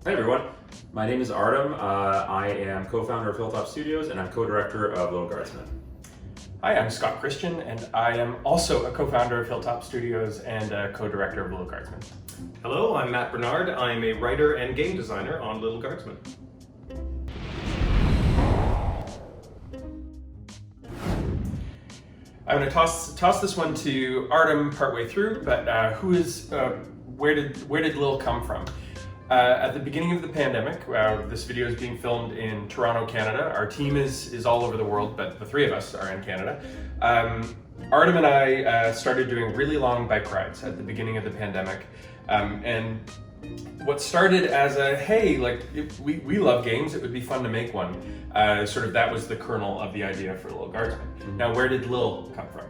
Hi everyone, my name is Artem. I am co-founder of Hilltop Studios and I'm co-director of Lil Guardsman. Hi, I'm Scott Christian, and I am also a co-founder of Hilltop Studios and a co-director of Lil Guardsman. Hello, I'm Matt Bernard. I'm a writer and game designer on Lil Guardsman. I'm going to toss this one to Artem partway through, but where did Lil come from? At the beginning of the pandemic, this video is being filmed in Toronto, Canada. Our team is all over the world, but the three of us are in Canada. Artem and I started doing really long bike rides at the beginning of the pandemic. And what started as a, hey, we love games, it would be fun to make one. That was the kernel of the idea for Lil Guardsman. Mm-hmm. Now, where did Lil come from?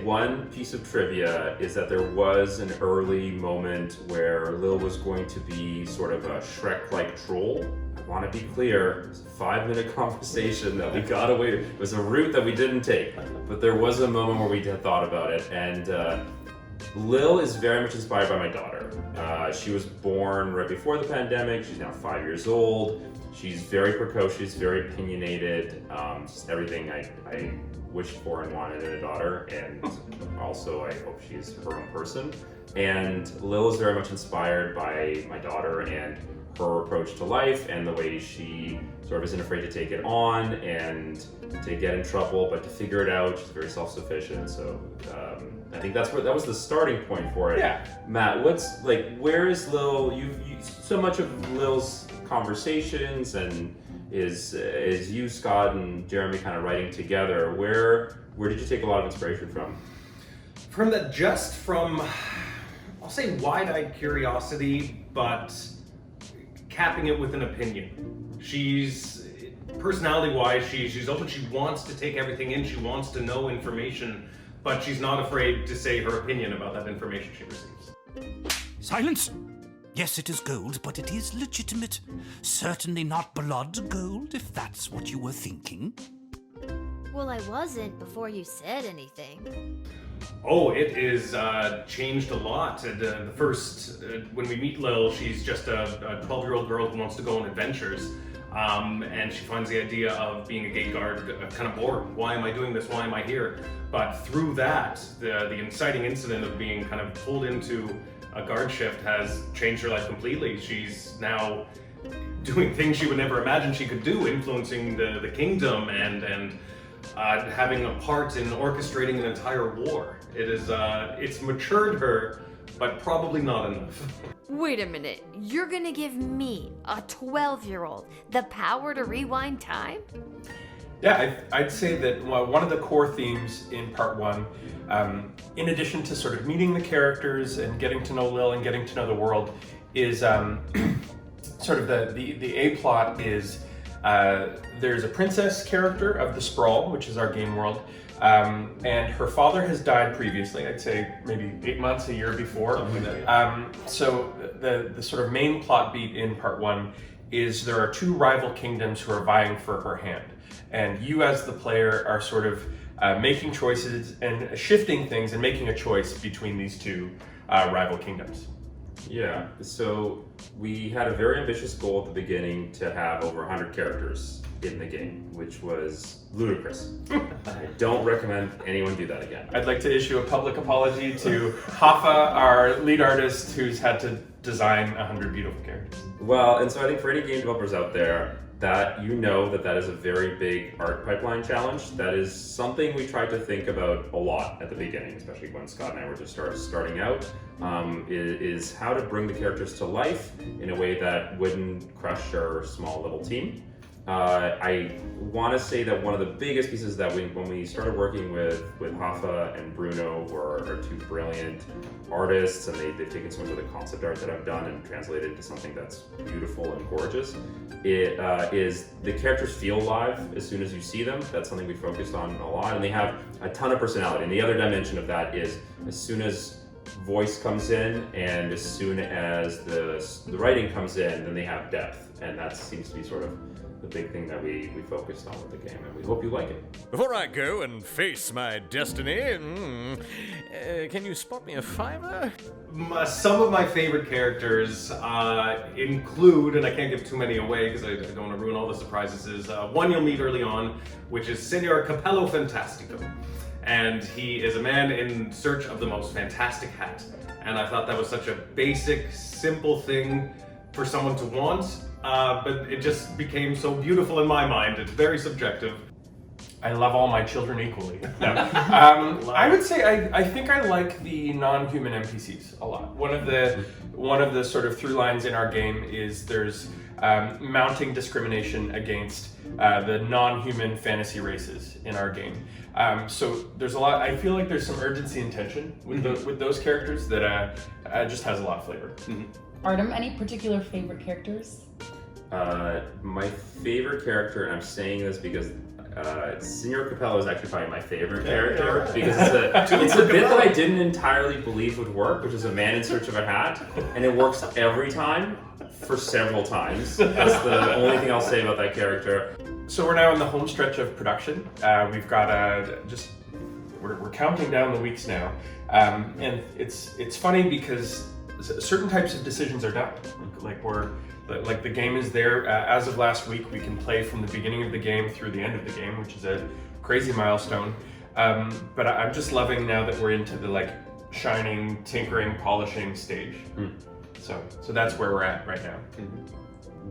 One piece of trivia is that there was an early moment where Lil was going to be sort of a Shrek-like troll. I want to be clear, it was a 5-minute conversation that we got away. It was a route that we didn't take, but there was a moment where we had thought about it, and Lil is very much inspired by my daughter. She was born right before the pandemic. She's now 5 years old. She's very precocious, very opinionated, just everything I wished for and wanted in a daughter, and also I hope she's her own person. And Lil is very much inspired by my daughter and her approach to life and the way she sort of isn't afraid to take it on and to get in trouble, but to figure it out. She's very self-sufficient, so I think that was the starting point for it. Yeah. Matt, where is Lil? You so much of Lil's conversations and is you, Scott, and Jeremy kind of writing together. Where did you take a lot of inspiration from? I'll say wide-eyed curiosity, but capping it with an opinion. She's, personality-wise, she's open, she wants to take everything in, she wants to know information, but she's not afraid to say her opinion about that information she receives. Silence! Yes, it is gold, but it is legitimate. Certainly not blood gold, if that's what you were thinking. Well, I wasn't before you said anything. Oh, it is changed a lot. When we meet Lil, she's just a 12-year-old girl who wants to go on adventures. And she finds the idea of being a gate guard kind of boring. Why am I doing this? Why am I here? But through that, the inciting incident of being kind of pulled into a guard shift has changed her life completely. She's now doing things she would never imagine she could do, influencing the kingdom and having a part in orchestrating an entire war. It's matured her, but probably not enough. Wait a minute, you're gonna give me, a 12-year-old, the power to rewind time? Yeah, I'd say that one of the core themes in part one, in addition to sort of meeting the characters and getting to know Lil and getting to know the world, is sort of the A plot is there's a princess character of the Sprawl, which is our game world, and her father has died previously, I'd say maybe 8 months, a year before. Something like that. So the sort of main plot beat in part one is there are two rival kingdoms who are vying for her hand. And you as the player are sort of making choices and shifting things and making a choice between these two rival kingdoms. Yeah, so we had a very ambitious goal at the beginning to have over 100 characters in the game, which was ludicrous. I don't recommend anyone do that again. I'd like to issue a public apology to Haffa, our lead artist, who's had to design 100 beautiful characters. Well, and so I think for any game developers out there, that is a very big art pipeline challenge. That is something we tried to think about a lot at the beginning, especially when Scott and I were just starting out, is how to bring the characters to life in a way that wouldn't crush our small little team. I want to say that one of the biggest pieces that when we started working with Haffa and Bruno, who are two brilliant artists, and they've taken so much of the concept art that I've done and translated it into something that's beautiful and gorgeous, it is the characters feel alive as soon as you see them. That's something we focused on a lot, and they have a ton of personality. And the other dimension of that is as soon as voice comes in, and as soon as the writing comes in, then they have depth, and that seems to be sort of the big thing that we focused on with the game, and we hope you like it. Before I go and face my destiny, can you spot me a fiver? Some of my favorite characters include, and I can't give too many away because I don't want to ruin all the surprises, is one you'll meet early on, which is Senor Capello Fantastico. And he is a man in search of the most fantastic hat. And I thought that was such a basic, simple thing for someone to want, but it just became so beautiful in my mind. It's very subjective. I love all my children equally. No. I would say I think I like the non-human NPCs a lot. One of the sort of through lines in our game is there's mounting discrimination against the non-human fantasy races in our game. So there's a lot. I feel like there's some urgency and tension with those characters that just has a lot of flavor. Artem, any particular favorite characters? My favorite character, and I'm saying this because Senor Capello is actually probably my favorite character because it's a bit that I didn't entirely believe would work, which is a man in search of a hat, and it works every time for several times. That's the only thing I'll say about that character. So we're now in the home stretch of production. We've got we're counting down the weeks now, and it's funny because certain types of decisions are done. Like the game is there. As of last week, we can play from the beginning of the game through the end of the game, which is a crazy milestone. But I'm just loving now that we're into the shining, tinkering, polishing stage. So that's where we're at right now.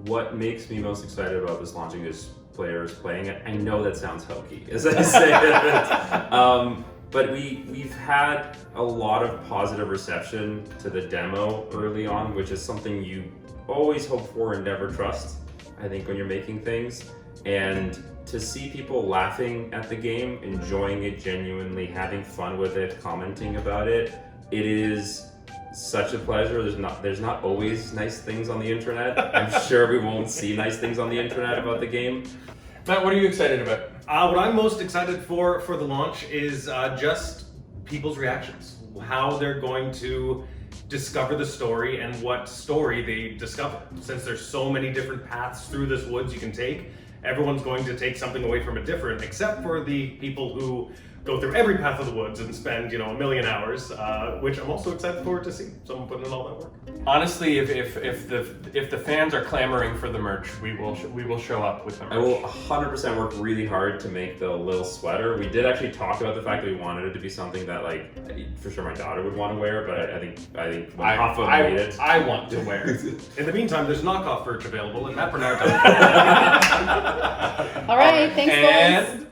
What makes me most excited about this launching is players playing it. I know that sounds hokey as I say it, but we've had a lot of positive reception to the demo early on, which is something you always hope for and never trust, I think, when you're making things. And to see people laughing at the game, enjoying it genuinely, having fun with it, commenting about it, it is such a pleasure. There's not always nice things on the internet. I'm sure we won't see nice things on the internet about the game. Matt, what are you excited about? What I'm most excited for the launch is just people's reactions. How they're going to discover the story and what story they discover. Since there's so many different paths through this woods you can take, everyone's going to take something away from it different, except for the people who go through every path of the woods and spend, a million hours, which I'm also excited forward to see someone putting in all that work. Honestly, if the fans are clamoring for the merch, we will show up with the merch. I will 100% work really hard to make the Lil sweater. We did actually talk about the fact that we wanted it to be something that, for sure my daughter would want to wear, but I think when Hoffa made it, I want to wear it. In the meantime, there's knockoff merch available, and Matt Bernard All right, thanks, guys. And